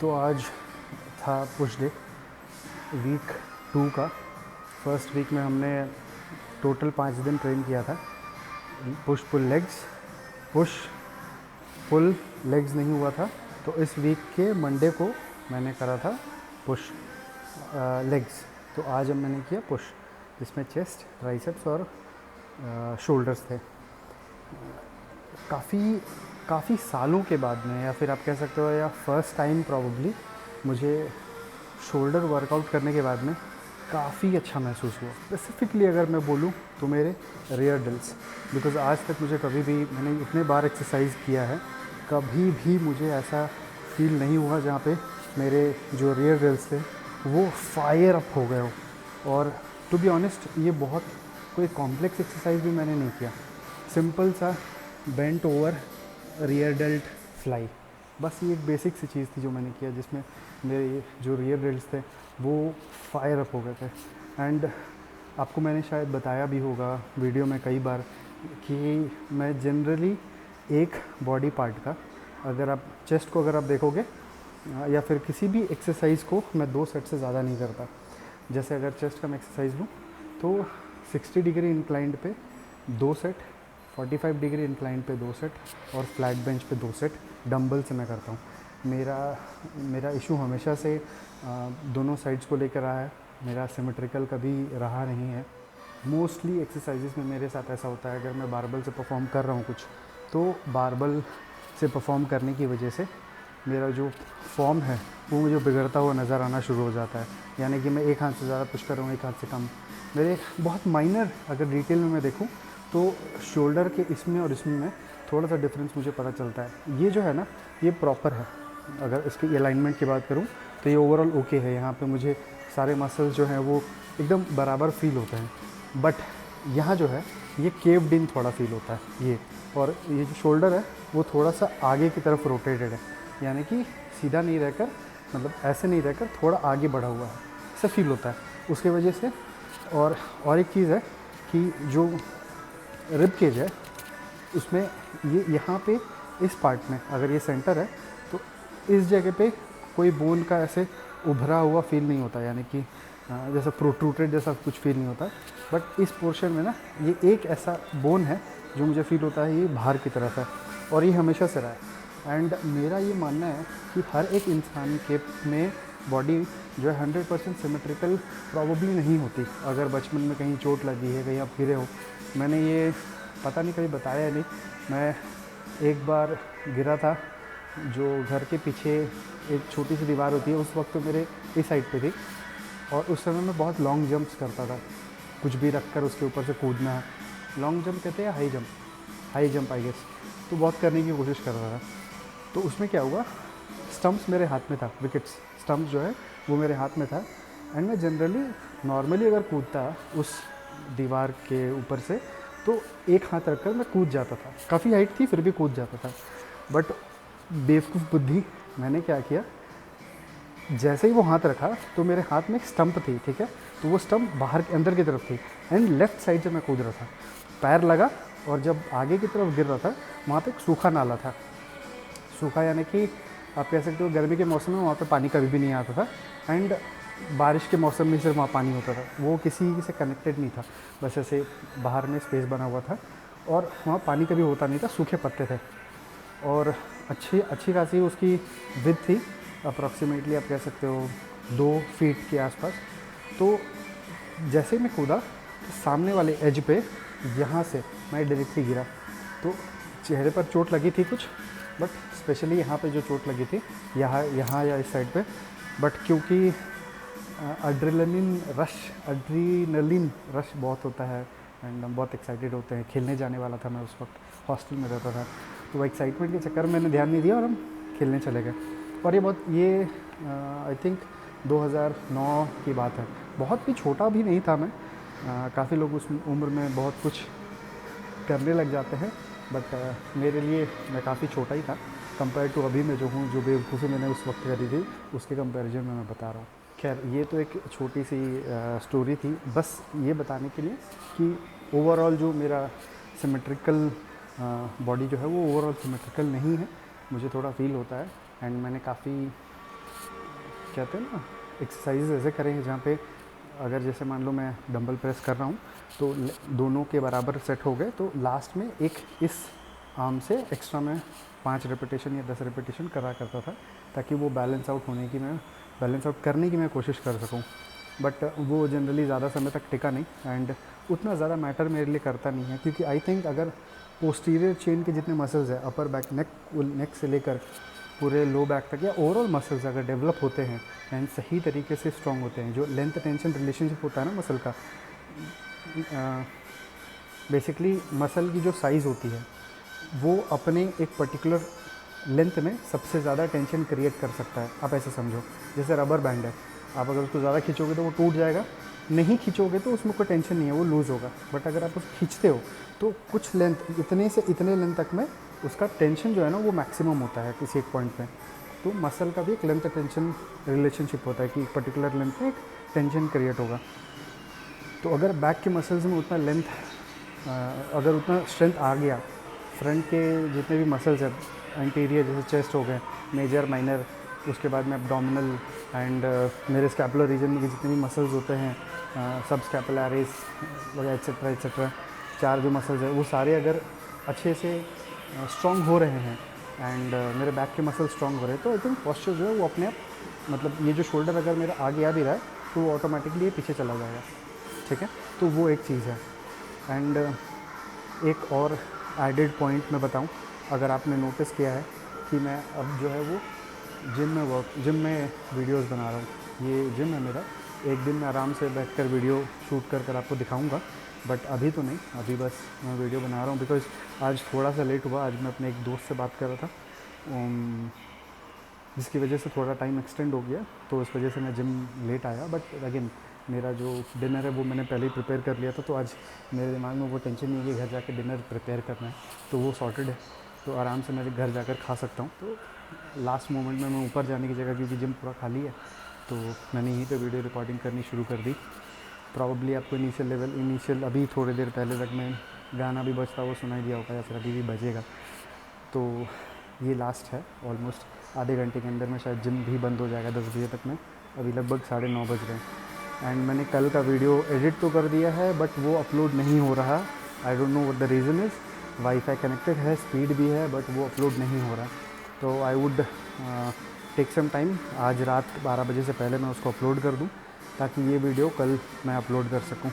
तो आज था पुश डे वीक 2 का। फर्स्ट वीक में हमने टोटल 5 दिन ट्रेन किया था। Push pull legs, push pull legs नहीं हुआ था, तो इस वीक के मंडे को मैंने करा था पुश लेग्स। तो आज अब मैंने किया पुश, जिसमें चेस्ट, ट्राइसेप्स और शोल्डर्स थे। काफ़ी सालों के बाद में, या फिर आप कह सकते हो या फर्स्ट टाइम प्रॉब्ली, मुझे शोल्डर वर्कआउट करने के बाद में काफ़ी अच्छा महसूस हुआ। स्पेसिफिकली अगर मैं बोलूँ तो मेरे रियर डेल्ट्स, बिकॉज़ आज तक मुझे कभी भी, मैंने इतने बार एक्सरसाइज किया है, कभी भी मुझे ऐसा फील नहीं हुआ जहाँ पे मेरे जो रियर डेल्ट्स थे वो फायर अप हो गए हो। और टू बी ऑनेस्ट, ये बहुत कोई कॉम्प्लेक्स एक्सरसाइज भी मैंने नहीं किया। सिंपल सा bent over rear dealt fly, बस ये एक बेसिक सी चीज़ थी जो मैंने किया, जिसमें मेरे जो रियर डेल्ट्स थे वो फायर अप हो गए थे। एंड आपको मैंने शायद बताया भी होगा वीडियो में कई बार कि मैं जनरली एक बॉडी पार्ट का, अगर आप चेस्ट को अगर आप देखोगे या फिर किसी भी एक्सरसाइज को, मैं 2 सेट से ज़्यादा नहीं करता। जैसे अगर चेस्ट का मैं एक्सरसाइज लूँ तो 60 डिग्री इंक्लाइंड पे 2 सेट, 45 डिग्री इंक्लाइंड पे 2 सेट और फ्लैट बेंच पे 2 सेट डंबल से मैं करता हूँ। मेरा इशू हमेशा से दोनों साइड्स को लेकर रहा है, मेरा सिमेट्रिकल कभी रहा नहीं है। मोस्टली एक्सरसाइजेस में मेरे साथ ऐसा होता है, अगर मैं बारबल से परफॉर्म कर रहा हूँ कुछ, तो बारबल से परफॉर्म करने की वजह से मेरा जो फॉर्म है वो मुझे बिगड़ता हुआ नज़र आना शुरू हो जाता है। यानी कि मैं एक हाथ से ज़्यादा पुश कर रहा हूँ, एक हाथ से कम। मेरे बहुत माइनर अगर डिटेल में मैं देखूँ तो शोल्डर के इसमें और इसमें में थोड़ा सा डिफरेंस मुझे पता चलता है। ये जो है ना, ये प्रॉपर है। अगर इसकी अलाइनमेंट की बात करूँ तो ये ओवरऑल ओके है। यहाँ पे मुझे सारे मसल्स जो हैं वो एकदम बराबर फील होते हैं। बट यहाँ जो है ये केव्ड इन थोड़ा फील होता है ये, और ये जो शोल्डर है वो थोड़ा सा आगे की तरफ रोटेटेड है, यानी कि सीधा नहीं रहकर, मतलब ऐसे नहीं रहकर थोड़ा आगे बढ़ा हुआ है, ऐसा फील होता है उसकी वजह से। और एक चीज़ है कि जो रिब केज है उसमें ये यहाँ पे इस पार्ट में अगर ये सेंटर है तो इस जगह पे कोई बोन का ऐसे उभरा हुआ फील नहीं होता, यानी कि जैसा प्रोट्रूटेड जैसा कुछ फील नहीं होता। बट इस पोर्शन में ना ये एक ऐसा बोन है जो मुझे फील होता है ये बाहर की तरफ है, और ये हमेशा से रहा है। एंड मेरा ये मानना है कि हर एक इंसान के में बॉडी जो है 100% सिमेट्रिकल प्रॉबेबली नहीं होती। अगर बचपन में कहीं चोट लगी है, कहीं आप गिरे हो, मैंने ये पता नहीं कहीं बताया है नहीं, मैं एक बार गिरा था, जो घर के पीछे एक छोटी सी दीवार होती है, उस वक्त तो मेरे इस साइड पे थी, और उस समय मैं बहुत लॉन्ग जंप्स करता था, कुछ भी रख कर उसके ऊपर से कूदना है। लॉन्ग जंप कहते हैं हाई जंप आई गेस, तो बहुत करने की कोशिश कर रहा था। तो उसमें क्या हुआ, स्टम्प्स मेरे हाथ में था, विकेट्स स्टम्प्स जो है वो मेरे हाथ में था। एंड मैं जनरली नॉर्मली अगर कूदता उस दीवार के ऊपर से तो एक हाथ रखकर मैं कूद जाता था, काफ़ी हाइट थी फिर भी कूद जाता था। बट बेवकूफ़ बुद्धि, मैंने क्या किया, जैसे ही वो हाथ रखा तो मेरे हाथ में एक स्टंप थी, ठीक है, तो वो स्टंप बाहर के अंदर की तरफ थी एंड लेफ़्ट साइड से मैं कूद रहा था। पैर लगा और जब आगे की तरफ गिर रहा था वहाँ पे एक सूखा नाला था। सूखा यानी कि आप कह सकते हो गर्मी के मौसम में वहाँ पे पानी कभी भी नहीं आता था, एंड बारिश के मौसम में सिर्फ वहाँ पानी होता था। वो किसी से कनेक्टेड नहीं था, बस ऐसे बाहर में स्पेस बना हुआ था और वहाँ पानी कभी होता नहीं था, सूखे पत्ते थे। और अच्छी खासी उसकी विड्थ थी, अप्रॉक्सीमेटली आप कह सकते हो 2 फीट के आसपास। तो जैसे मैं कूदा तो सामने वाले एज पे यहाँ से मैं डायरेक्टली गिरा, तो चेहरे पर चोट लगी थी कुछ, बट स्पेशली यहाँ पे जो चोट लगी थी, यहाँ या इस साइड पे। बट क्योंकि एड्रेनलिन रश बहुत होता है एंड हम बहुत एक्साइटेड होते हैं, खेलने जाने वाला था मैं, उस वक्त हॉस्टल में रहता था, तो वो एक्साइटमेंट के चक्कर में मैंने ध्यान नहीं दिया और हम खेलने चले गए। और ये आई थिंक 2009 की बात है, बहुत भी छोटा भी नहीं था मैं। काफ़ी लोग उस उम्र में बहुत कुछ करने लग जाते हैं, बट मेरे लिए मैं काफ़ी छोटा ही था कंपेयर टू अभी मैं जो हूँ, जो बेवकूफ़ी मैंने उस वक्त करी थी उसके कंपैरिजन में मैं बता रहा हूँ। खैर, ये तो एक छोटी सी स्टोरी थी, बस ये बताने के लिए कि ओवरऑल जो मेरा सिमेट्रिकल बॉडी जो है वो ओवरऑल सिमेट्रिकल नहीं है, मुझे थोड़ा फील होता है। एंड मैंने काफ़ी कहते हैं ना एक्सरसाइज ऐसे करेंगे जहाँ पे अगर जैसे मान लो मैं डंबल प्रेस कर रहा हूँ तो दोनों के बराबर सेट हो गए, तो लास्ट में एक इस आर्म से एक्स्ट्रा मैं 5 रेपिटेशन या 10 रेपिटेशन करा करता था, ताकि वो बैलेंस आउट करने की मैं कोशिश कर सकूँ। बट वो जनरली ज़्यादा समय तक टिका नहीं एंड उतना ज़्यादा मैटर मेरे लिए करता नहीं है, क्योंकि आई थिंक अगर पोस्टीरियर चेन के जितने मसल्स हैं, अपर बैक, नेक से लेकर पूरे लो बैक तक, या ओवरऑल मसल्स अगर डेवलप होते हैं एंड सही तरीके से स्ट्रॉन्ग होते हैं, जो लेंथ टेंशन रिलेशनशिप होता है ना मसल का, बेसिकली मसल की जो साइज़ होती है वो अपने एक पर्टिकुलर लेंथ में सबसे ज़्यादा टेंशन क्रिएट कर सकता है। आप ऐसे समझो जैसे रबर बैंड है, आप अगर उसको ज़्यादा खींचोगे तो वो टूट जाएगा, नहीं खींचोगे तो उसमें कोई टेंशन नहीं है, वो लूज़ होगा। बट अगर आप उसको खींचते हो तो कुछ लेंथ, इतने से इतने लेंथ तक में उसका टेंशन जो है ना वो मैक्सिमम होता है किसी एक पॉइंट पे। तो मसल का भी एक लेंथ टेंशन रिलेशनशिप होता है कि एक पर्टिकुलर लेंथ में एक टेंशन क्रिएट होगा। तो अगर बैक के मसल्स में उतना लेंथ, अगर उतना स्ट्रेंथ आ गया, फ्रंट के जितने भी मसल्स हैं एंटीरियर, जैसे चेस्ट हो गए, मेजर माइनर, उसके बाद में एब्डोमिनल एंड मेरे स्कैपुलर रीजन में जितने भी मसल्स होते हैं, सब स्कैपुलरिस वगैरह एट्सेट्रा 4 जो मसल्स हैं वो सारे अगर अच्छे से स्ट्रॉन्ग हो रहे हैं एंड मेरे बैक के मसल स्ट्रॉन्ग हो रहे हैं, तो आई थिंक पॉस्चर जो है वो अपने आप, मतलब ये जो शोल्डर अगर मेरा आगे आ भी रहा है तो वो ऑटोमेटिकली ये पीछे चला जाएगा। ठीक है, तो वो एक चीज़ है। एंड एक और एडेड पॉइंट मैं बताऊं, अगर आपने नोटिस किया है कि मैं अब जो है वो जिम में वीडियोस बना रहा हूँ। ये जिम है मेरा, एक दिन मैं आराम से बैठकर वीडियो शूट कर आपको दिखाऊंगा, बट अभी तो नहीं, अभी बस मैं वीडियो बना रहा हूँ बिकॉज़ आज थोड़ा सा लेट हुआ। आज मैं अपने एक दोस्त से बात कर रहा था, जिसकी वजह से थोड़ा टाइम एक्सटेंड हो गया, तो उस वजह से मैं जिम लेट आया। बट अगेन मेरा जो डिनर है वो मैंने पहले ही प्रिपेयर कर लिया था, तो आज मेरे दिमाग में वो टेंशन नहीं है कि घर जाके डिनर प्रिपेयर करना है, तो वो सॉर्टेड है, तो आराम से मैं घर जाकर खा सकता हूँ। तो लास्ट मोमेंट में मैं ऊपर जाने की जगह, क्योंकि जिम पूरा खाली है, तो मैंने यहीं पे वीडियो रिकॉर्डिंग करनी शुरू कर दी। प्रॉब्ली आपको इनिशियल अभी थोड़ी देर पहले तक मैं गाना भी बजता वो सुनाई दिया होगा, या फिर अभी भी बजेगा। तो ये लास्ट है, ऑलमोस्ट आधे घंटे के अंदर में शायद जिम भी बंद हो जाएगा 10 बजे तक में। अभी लगभग 9:30 बज रहे हैं एंड मैंने कल का वीडियो एडिट तो कर दिया है, बट वो अपलोड नहीं हो रहा। I don't know what the reason is. WiFi connected है, स्पीड भी है, बट वो अपलोड नहीं हो रहा। तो I would take some time, आज रात 12 बजे से पहले मैं उसको अपलोड कर दूं, ताकि ये वीडियो कल मैं अपलोड कर सकूं।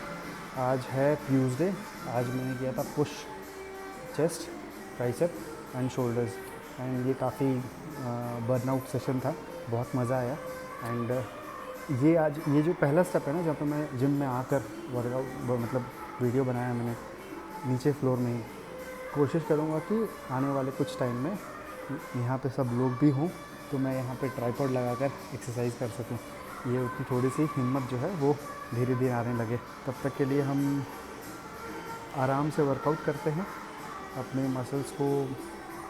आज है ट्यूसडे, आज मैंने किया था push chest, tricep and shoulders, and ये काफ़ी बर्नआउट सेशन था, बहुत मज़ा आया। एंड ये जो पहला स्टेप है ना, जहाँ पे मैं जिम में आकर वर्कआउट मतलब वीडियो बनाया मैंने नीचे फ्लोर में ही, कोशिश करूँगा कि आने वाले कुछ टाइम में यहाँ पे सब लोग भी हों, तो मैं यहाँ पे ट्राइपॉड लगाकर एक्सरसाइज कर सकूँ। ये उतनी थोड़ी सी हिम्मत जो है वो धीरे धीरे आने लगे। तब तक के लिए हम आराम से वर्कआउट करते हैं, अपने मसल्स को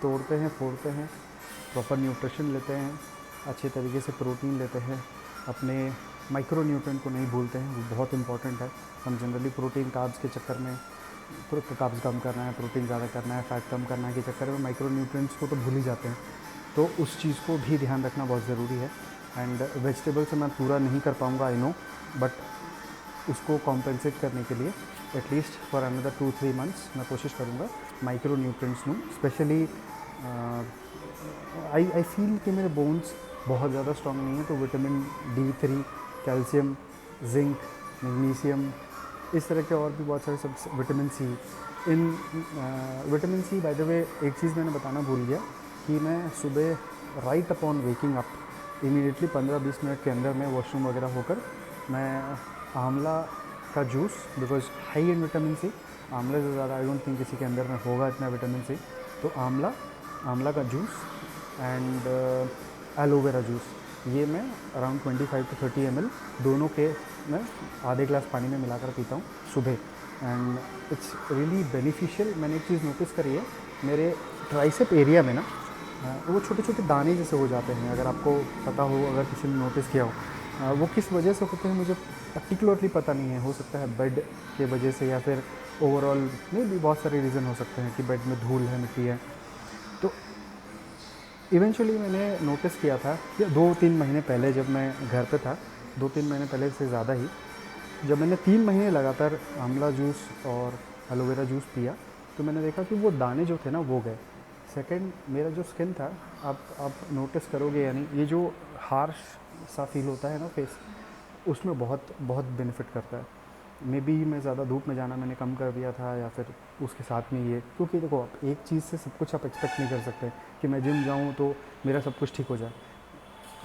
तोड़ते हैं, फोड़ते हैं, प्रॉपर न्यूट्रिशन लेते हैं, अच्छे तरीके से प्रोटीन लेते हैं, अपने माइक्रो न्यूट्रिएंट को नहीं भूलते हैं, वो बहुत इंपॉर्टेंट है। हम जनरली प्रोटीन कार्ब्स के चक्कर में, कार्ब्स कम करना है, प्रोटीन ज़्यादा करना है, फैट कम करने के चक्कर में माइक्रो न्यूट्रिएंट्स को तो भूल ही जाते हैं। तो उस चीज़ को भी ध्यान रखना बहुत ज़रूरी है। एंड वेजिटेबल से मैं पूरा नहीं कर पाऊँगा, आई नो, बट उसको कॉम्पेंसेट करने के लिए एटलीस्ट फॉर अनदर 2-3 मंथ्स मैं कोशिश करूँगा माइक्रो न्यूट्रिएंट्स लूँ। स्पेशली आई फील कि मेरे बोन्स बहुत ज़्यादा स्ट्रॉन्ग नहीं है, तो vitamin D3, calcium, zinc, magnesium, इस तरह के और भी बहुत सारे सब, vitamin C. Vitamin C by the way, एक चीज़ मैंने बताना भूल गया कि मैं सुबह right upon waking up immediately 15-20 minute के अंदर मैं वॉशरूम वगैरह होकर मैं आंवला का juice, because high in vitamin C, आंवला से ज़्यादा आई डोंट थिंक किसी के अंदर में होगा इतना विटामिन सी, तो आंवला का जूस एंड एलोवेरा जूस, ये मैं अराउंड 25 to 30 ml दोनों के मैं आधे ग्लास पानी में मिलाकर पीता हूँ सुबह, एंड इट्स रियली बेनिफिशियल। मैंने एक चीज़ नोटिस करी है, मेरे ट्राइसेप एरिया में ना वो छोटे छोटे दाने जैसे हो जाते हैं, अगर आपको पता हो, अगर किसी ने नोटिस किया हो, वो किस वजह से होते हैं मुझे पर्टिकुलरली पता नहीं है। हो सकता है बेड के वजह से, या फिर ओवरऑल में भी बहुत सारे रीज़न हो सकते हैं कि बेड में धूल है, मिट्टी है। तो इवेंचुअली मैंने नोटिस किया था कि 2-3 महीने पहले जब मैं घर पे था, 2-3 महीने पहले से ज़्यादा ही, जब मैंने 3 महीने लगातार आंवला जूस और एलोवेरा जूस पिया, तो मैंने देखा कि वो दाने जो थे ना वो गए। सेकंड, मेरा जो स्किन था, आप नोटिस करोगे, यानी ये जो हार्श सा फील होता है ना फेस, उसमें बहुत बहुत बेनिफिट करता है। मे बी मैं ज़्यादा धूप में जाना मैंने कम कर दिया था, या फिर उसके साथ में ये, क्योंकि देखो आप एक चीज़ से सब कुछ आप एक्सपेक्ट नहीं कर सकते कि मैं जिम जाऊँ तो मेरा सब कुछ ठीक हो जाए।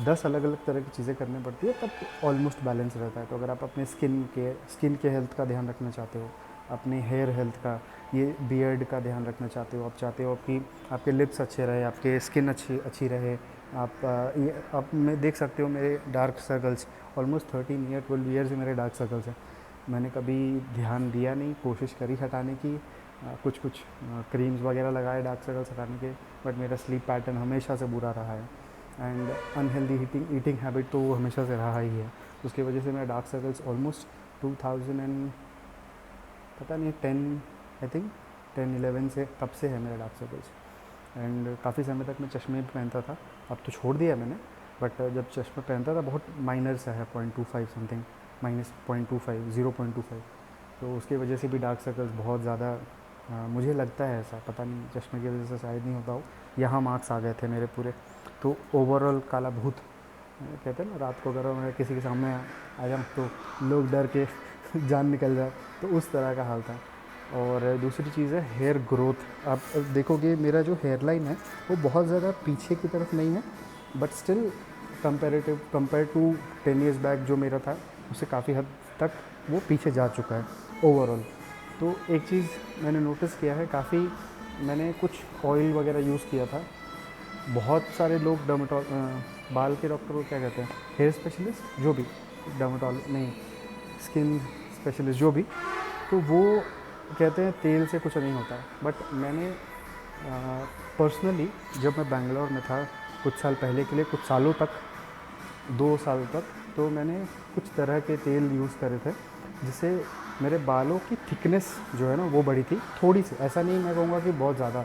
10 अलग अलग तरह की चीज़ें करनी पड़ती है, तब ऑलमोस्ट बैलेंस रहता है। तो अगर आप अपने स्किन के हेल्थ का ध्यान रखना चाहते हो, अपने हेयर हेल्थ का, ये बियर्ड का ध्यान रखना चाहते हो, आप चाहते हो कि आपके लिप्स अच्छे रहे, आपके स्किन अच्छी अच्छी रहे, ये आप में देख सकते हो मेरे dark circles, almost 13 year 12 year से मेरे डार्क सर्कल्स हैं। मैंने कभी ध्यान दिया नहीं, कोशिश करी हटाने की, कुछ कुछ क्रीम्स वगैरह लगाए डार्क सर्कल्स हटाने के, बट मेरा स्लीप पैटर्न हमेशा से बुरा रहा है, एंड अनहेल्दी ईटिंग हैबिट तो वो हमेशा से रहा ही है। उसकी वजह से मेरा डार्क सर्कल्स ऑलमोस्ट 2000 एंड पता नहीं 10, आई थिंक 10-11 से, तब से है मेरा डार्क सर्कल्स। एंड काफ़ी समय तक मैं चश्मे भी पहनता था, अब तो छोड़ दिया मैंने, बट जब चश्मा पहनता था बहुत माइनर सा है, 0.25 समथिंग, -0.25, 0.25, तो उसकी वजह से भी डार्क सर्कल्स बहुत ज़्यादा, मुझे लगता है ऐसा, पता नहीं, चश्मे की वजह से शायद नहीं होता हो, यहाँ मार्क्स आ गए थे मेरे पूरे। तो ओवरऑल काला भूत कहते हैं ना, रात को अगर मैं किसी के सामने आ जाऊँ तो लोग डर के जान निकल जाए, तो उस तरह का हाल था। और दूसरी चीज़ है हेयर ग्रोथ। आप देखोगे मेरा जो हेयर लाइन है वो बहुत ज़्यादा पीछे की तरफ नहीं है, but still compare to 10 years back जो मेरा था, उससे काफ़ी हद तक वो पीछे जा चुका है ओवरऑल। तो एक चीज़ मैंने नोटिस किया है, काफ़ी मैंने कुछ ऑयल वगैरह यूज़ किया था, बहुत सारे लोग बाल के डॉक्टर को क्या कहते हैं, हेयर स्पेशलिस्ट, जो भी, डर्माटोल नहीं, स्किन स्पेशलिस्ट, जो भी, तो वो कहते हैं तेल से कुछ नहीं होता है। बट मैंने पर्सनली जब मैं बैंगलोर में था कुछ साल पहले के लिए, कुछ सालों तक, 2 साल तक, तो मैंने कुछ तरह के तेल यूज़ करे थे, जिससे मेरे बालों की थिकनेस जो है ना वो बढ़ी थी थोड़ी सी, ऐसा नहीं मैं कहूँगा कि बहुत ज़्यादा।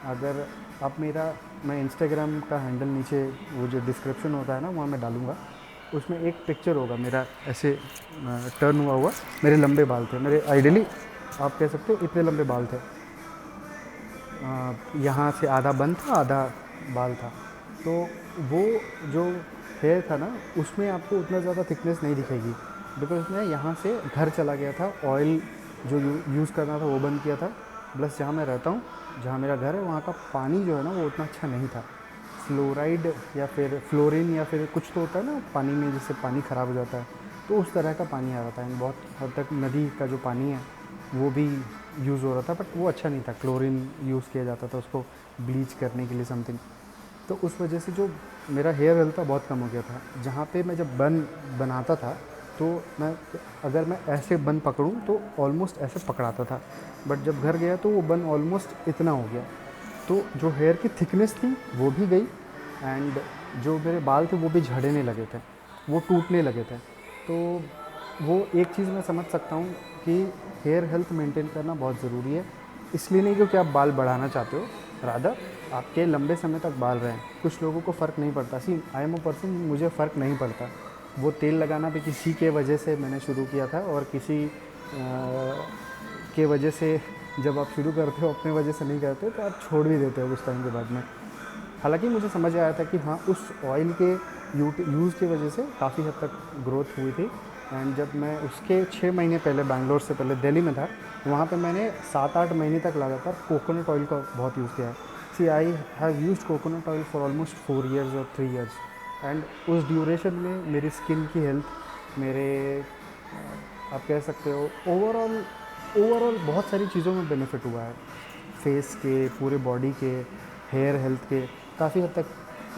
अगर आप मैं इंस्टाग्राम का हैंडल नीचे वो जो डिस्क्रिप्शन होता है ना वहाँ मैं डालूँगा, उसमें एक पिक्चर होगा मेरा ऐसे टर्न हुआ हुआ, मेरे लंबे बाल थे, मेरे आइडियली आप कह सकते हो इतने लंबे बाल थे, यहाँ से आधा बंद था आधा बाल था। तो वो जो हेयर था ना उसमें आपको उतना ज़्यादा थिकनेस नहीं दिखेगी, बिकॉज मैं यहाँ से घर चला गया था, ऑयल जो यूज़ करना था वो बंद किया था, प्लस जहाँ मैं रहता हूँ, जहाँ मेरा घर है, वहाँ का पानी जो है ना वो उतना अच्छा नहीं था। फ्लोराइड या फिर फ्लोरीन या फिर कुछ तो होता है ना पानी में, जिससे पानी ख़राब हो जाता है, तो उस तरह का पानी आ रहा था। बहुत हद तक नदी का जो पानी है वो भी यूज़ हो रहा था, बट वो अच्छा नहीं था, क्लोरीन यूज़ किया जाता था उसको ब्लीच करने के लिए समथिंग। तो उस वजह से जो मेरा हेयर हेल्थ था बहुत कम हो गया था। जहाँ पे मैं जब बन बनाता था तो अगर मैं ऐसे बन पकड़ूँ तो ऑलमोस्ट ऐसे पकड़ाता था, बट जब घर गया तो वो बन ऑलमोस्ट इतना हो गया। तो जो हेयर की थिकनेस थी वो भी गई, एंड जो मेरे बाल थे वो भी झड़ने लगे थे, वो टूटने लगे थे। तो वो एक चीज़ मैं समझ सकता हूँ कि हेयर हेल्थ मेंटेन करना बहुत ज़रूरी है, इसलिए नहीं क्योंकि आप बाल बढ़ाना चाहते हो, रादर आपके लंबे समय तक बाल रहें। कुछ लोगों को फ़र्क नहीं पड़ता, सी आई एम अ पर्सन, मुझे फ़र्क नहीं पड़ता। वो तेल लगाना भी किसी के वजह से मैंने शुरू किया था, और किसी के वजह से जब आप शुरू करते हो अपने वजह से नहीं करते तो आप छोड़ भी देते हो कुछ टाइम के बाद में। हालांकि मुझे समझ आया था कि हाँ उस ऑयल के यूज़ की वजह से काफ़ी हद तक ग्रोथ हुई थी। एंड जब मैं उसके 6 महीने पहले बैंगलोर से पहले दिल्ली में था, वहाँ पे मैंने 7-8 महीने तक लगातार कोकोनट ऑयल का बहुत यूज़ किया है। See I have used coconut oil for almost 4 years और 3 ईयर्स, एंड उस ड्यूरेशन में मेरी स्किन की हेल्थ, मेरे आप कह सकते हो ओवरऑल बहुत सारी चीज़ों में बेनिफिट हुआ है, फेस के, पूरे बॉडी के, हेयर हेल्थ के, काफ़ी हद तक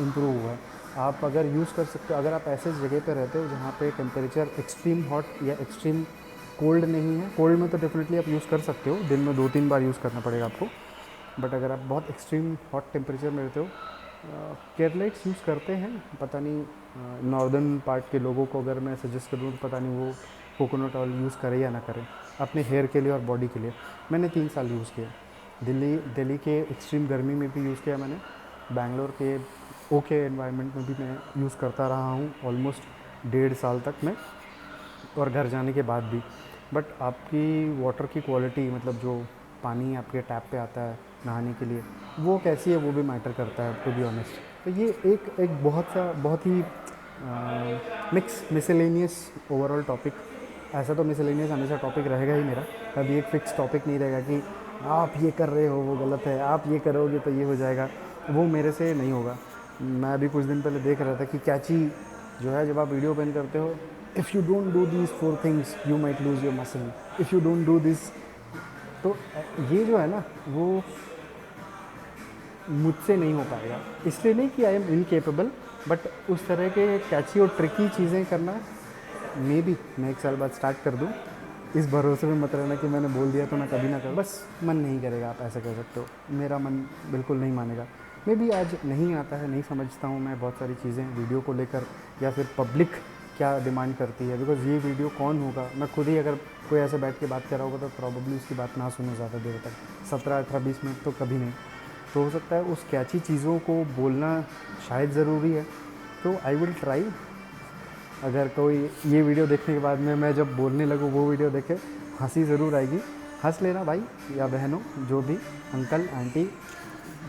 इम्प्रूव हुआ है। आप अगर यूज़ कर सकते हो, अगर आप ऐसे जगह पे रहते हो जहाँ पे टेम्परेचर एक्सट्रीम हॉट या एक्सट्रीम कोल्ड नहीं है, कोल्ड में तो डेफिनेटली आप यूज़ कर सकते हो, दिन में 2-3 बार यूज़ करना पड़ेगा आपको, बट अगर आप बहुत एक्सट्रीम हॉट टेम्परेचर में रहते हो, केरलाइट्स यूज़ करते हैं, पता नहीं नॉर्दर्न पार्ट के लोगों को अगर मैं सजेस्ट करूँ तो पता नहीं वो कोकोनट ऑयल यूज़ करें या ना करें अपने हेयर के लिए और बॉडी के लिए। मैंने 3 साल यूज़ किया, दिल्ली के एक्सट्रीम गर्मी में भी यूज़ किया मैंने, बैंगलोर के ओके एनवायरनमेंट में भी मैं यूज़ करता रहा हूँ ऑलमोस्ट 1.5 साल तक मैं, और घर जाने के बाद भी। बट आपकी वाटर की क्वालिटी, मतलब जो पानी आपके टैप पे आता है नहाने के लिए, वो कैसी है वो भी मैटर करता है, टू बी ऑनेस्ट। तो ये एक बहुत ही मिसलेनियस ओवरऑल टॉपिक। ऐसा तो मिसलेनियस हमेशा टॉपिक रहेगा ही मेरा, कभी एक फ़िक्स टॉपिक नहीं रहेगा कि आप ये कर रहे हो वो गलत है, आप ये करोगे तो ये हो जाएगा, वो मेरे से नहीं होगा। मैं अभी कुछ दिन पहले देख रहा था कि कैची जो है, जब आप वीडियो ओपन करते हो, if you don't do these 4 things you might lose your muscle, if you don't do this. तो ये जो है ना, वो मुझसे नहीं हो पाएगा। इसलिए नहीं कि आई एम इनकेपेबल, बट उस तरह के कैची और ट्रिकी चीज़ें करना मे बी मैं 1 साल बाद स्टार्ट कर दूँ। इस भरोसे में मत रहना कि मैंने बोल दिया तो मैं कभी ना करूँ, बस मन नहीं करेगा, आप ऐसा कह सकते हो। मेरा मन बिल्कुल नहीं मानेगा। मे बी आज नहीं आता है, नहीं समझता हूँ मैं बहुत सारी चीज़ें वीडियो को लेकर, या फिर पब्लिक क्या डिमांड करती है। बिकॉज़ ये वीडियो कौन होगा, मैं खुद ही अगर कोई ऐसे बैठ के बात कर रहा होगा तो प्रॉब्लली उसकी बात ना सुनो ज़्यादा देर तक, 17, 18, 20 मिनट तो कभी नहीं। तो हो सकता है उस कैची चीज़ों को बोलना शायद ज़रूरी है। तो आई विल ट्राई। अगर कोई ये वीडियो देखने के बाद में मैं जब बोलने लगूँ वो वीडियो देखे, हंसी ज़रूर आएगी। हंस लेना भाई या बहनों, जो भी अंकल आंटी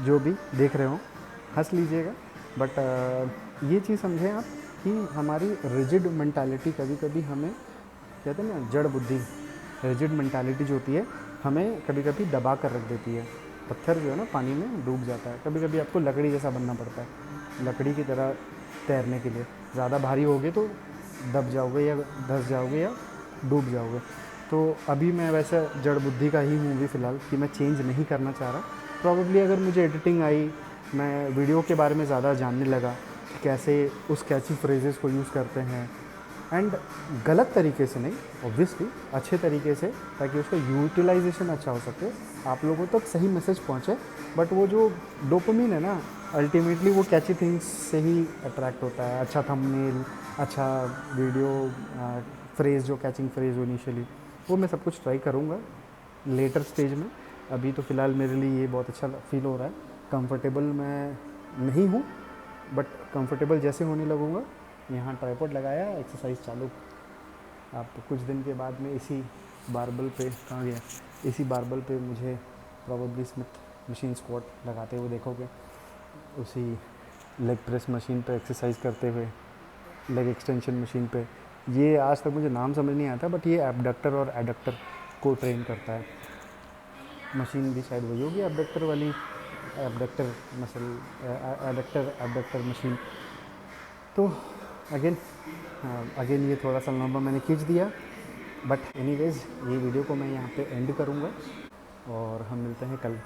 जो भी देख रहे हो, हंस लीजिएगा। बट ये चीज़ समझें आप कि हमारी रिजिड मेंटालिटी कभी कभी हमें, कहते हैं ना जड़ बुद्धि, रिजिड मेंटालिटी जो होती है हमें कभी कभी दबा कर रख देती है। पत्थर जो है ना पानी में डूब जाता है, कभी कभी आपको लकड़ी जैसा बनना पड़ता है, लकड़ी की तरह तैरने के लिए। ज़्यादा भारी होगे तो दब जाओगे या धंस जाओगे या डूब जाओगे। तो अभी मैं वैसा जड़ बुद्धि का ही हूँ अभी फ़िलहाल, कि मैं चेंज नहीं करना चाह रहा। प्रॉबेबली अगर मुझे एडिटिंग आई, मैं वीडियो के बारे में ज़्यादा जानने लगा कि कैसे उस कैची फ्रेजेस को यूज़ करते हैं, एंड गलत तरीके से नहीं, ऑब्वियसली अच्छे तरीके से, ताकि उसका यूटिलाइजेशन अच्छा हो सके, आप लोगों तक सही मैसेज पहुँचे। बट वो जो डोपामिन है ना, अल्टीमेटली वो कैची थिंग्स से ही अट्रैक्ट होता है। अच्छा थंबनेल, अच्छा वीडियो, फ्रेज़ जो कैचिंग फ्रेज़ हो इनिशियली, वो मैं सब कुछ ट्राई करूँगा लेटर स्टेज में। अभी तो फ़िलहाल मेरे लिए ये बहुत अच्छा फील हो रहा है। कंफर्टेबल मैं नहीं हूँ, बट कंफर्टेबल जैसे होने लगूँगा, यहाँ ट्राइपॉड लगाया, एक्सरसाइज चालू। आप कुछ दिन के बाद में इसी बारबल पे, कहाँ गया, इसी बारबल पे मुझे प्रोबेबली स्मिथ मशीन स्क्वाट लगाते हुए देखोगे, उसी लेग प्रेस मशीन पे एक्सरसाइज करते हुए, लेग एक्सटेंशन मशीन पे। ये आज तक मुझे नाम समझ नहीं आता, बट ये एबडक्टर और एडक्टर को ट्रेन करता है। मशीन भी शायद वही होगी एबडक्टर वाली, abductor muscle, adductor abductor machine. तो अगेन अगेन ये थोड़ा सा लंबा मैंने खींच दिया, बट एनीवेज़ ये वीडियो को मैं यहाँ पे एंड करूँगा, और हम मिलते हैं कल।